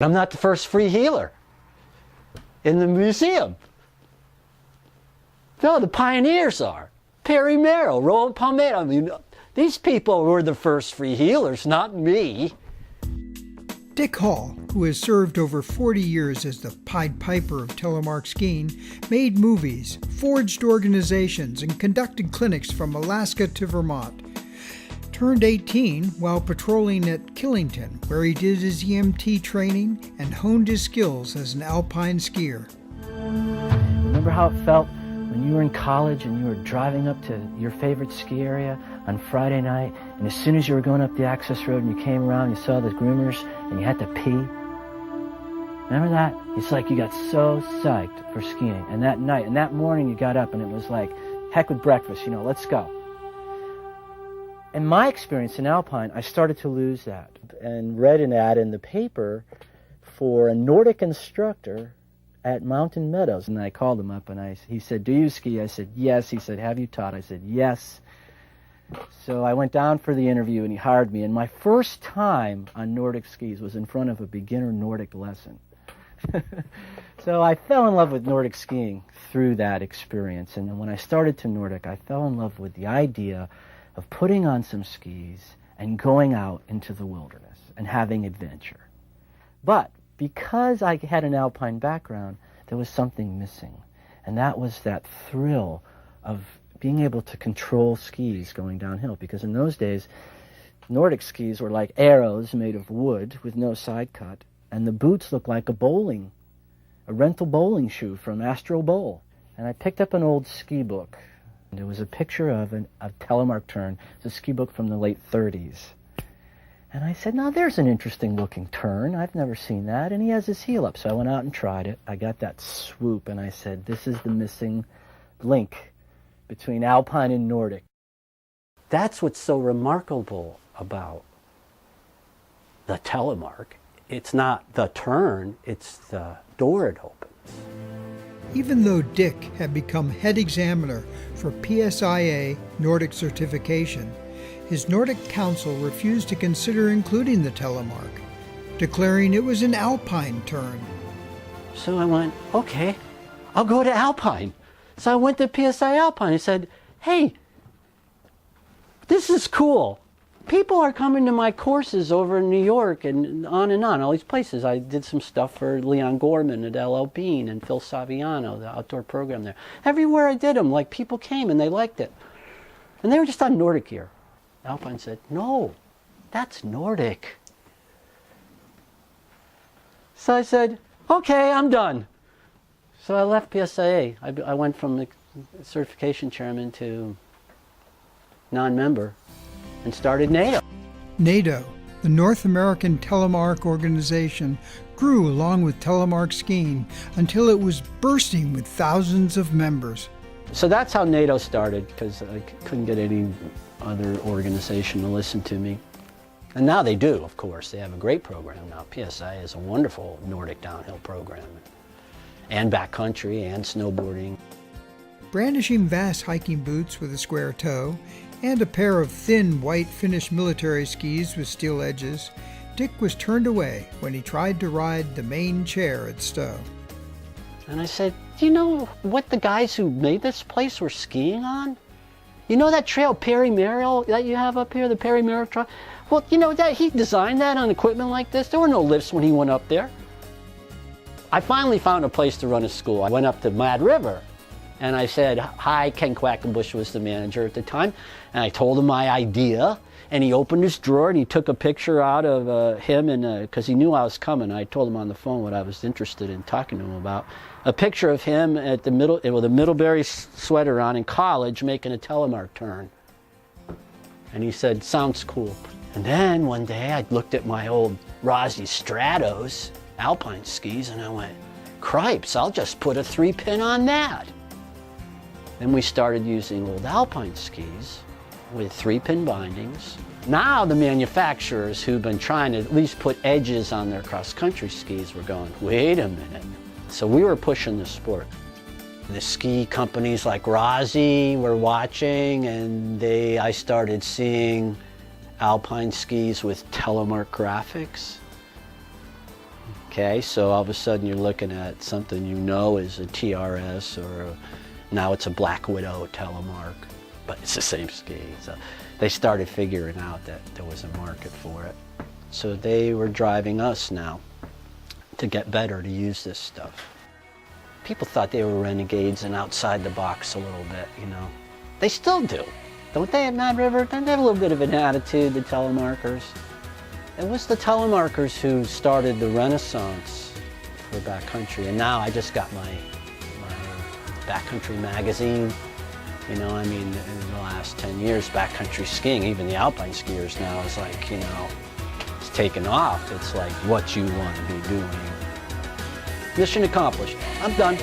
I'm not the first free healer in the museum. No, the pioneers are. Perry Merrill, Roland Palmetto. I mean, these people were the first free healers, not me. Dick Hall, who has served over 40 years as the Pied Piper of telemark skiing, made movies, forged organizations, and conducted clinics from Alaska to Vermont. Turned 18 while patrolling at Killington, where he did his EMT training and honed his skills as an alpine skier. Remember how it felt when you were in college and you were driving up to your favorite ski area on Friday night, and as soon as you were going up the access road and you came around, you saw the groomers and you had to pee? Remember that? It's like you got so psyched for skiing. And that night, and that morning you got up and it was like, heck with breakfast, you know, let's go. In my experience in Alpine, I started to lose that and read an ad in the paper for a Nordic instructor at Mountain Meadows. And I called him up and he said, do you ski? I said, yes. He said, have you taught? I said, yes. So I went down for the interview and he hired me. And my first time on Nordic skis was in front of a beginner Nordic lesson. So I fell in love with Nordic skiing through that experience. And when I started to Nordic, I fell in love with the idea of putting on some skis and going out into the wilderness and having adventure. But because I had an alpine background, there was something missing. And that was that thrill of being able to control skis going downhill. Because in those days, Nordic skis were like arrows made of wood with no side cut. And the boots looked like a rental bowling shoe from Astro Bowl. And I picked up an old ski book. There was a picture of a Telemark turn. It's a ski book from the late 30s. And I said, now there's an interesting looking turn. I've never seen that. And he has his heel up. So I went out and tried it. I got that swoop and I said, this is the missing link between Alpine and Nordic. That's what's so remarkable about the Telemark. It's not the turn, it's the door it opens. Even though Dick had become head examiner for PSIA Nordic certification, his Nordic council refused to consider including the Telemark, declaring it was an alpine turn. So I went, okay, I'll go to Alpine. So I went to PSI Alpine and said, hey, this is cool. People are coming to my courses over in New York and on, all these places. I did some stuff for Leon Gorman at LL Bean and Phil Saviano, the outdoor program there. Everywhere I did them, like people came and they liked it. And they were just on Nordic gear. Alpine said, no, that's Nordic. So I said, okay, I'm done. So I left PSIA. I went from the certification chairman to non-member and started NATO. NATO, the North American Telemark organization, grew along with telemark skiing until it was bursting with thousands of members. So that's how NATO started, because I couldn't get any other organization to listen to me. And now they do, of course. They have a great program now. PSI is a wonderful Nordic downhill program, and backcountry and snowboarding. Brandishing vast hiking boots with a square toe and a pair of thin white finished military skis with steel edges, Dick was turned away when he tried to ride the main chair at Stowe. And I said, do you know what the guys who made this place were skiing on? You know that trail, Perry Merrill, that you have up here, the Perry Merrill trail? Well, you know, that he designed that on equipment like this. There were no lifts when he went up there. I finally found a place to run a school. I went up to Mad River and I said, hi, Ken Quackenbush was the manager at the time. And I told him my idea, and he opened his drawer and he took a picture out of him, and because he knew I was coming. I told him on the phone what I was interested in talking to him about. A picture of him at the with a Middlebury sweater on in college making a telemark turn. And he said, sounds cool. And then one day I looked at my old Rossi Stratos alpine skis and I went, cripes, I'll just put a 3-pin on that. Then we started using old alpine skis with 3-pin bindings. Now the manufacturers who've been trying to at least put edges on their cross-country skis were going, wait a minute. So we were pushing the sport. The ski companies like Rossi were watching, and I started seeing alpine skis with telemark graphics. Okay, so all of a sudden you're looking at something you know is a TRS, or now it's a Black Widow Telemark, but it's the same ski. So they started figuring out that there was a market for it. So they were driving us now to get better, to use this stuff. People thought they were renegades and outside the box a little bit, you know. They still do. Don't they at Mad River? Don't they have a little bit of an attitude, the telemarkers? It was the telemarkers who started the renaissance for backcountry. And now I just got my backcountry magazine. You know, I mean, in the last 10 years, backcountry skiing, even the alpine skiers now, is like, you know, it's taken off. It's like what you want to be doing. Mission accomplished. I'm done.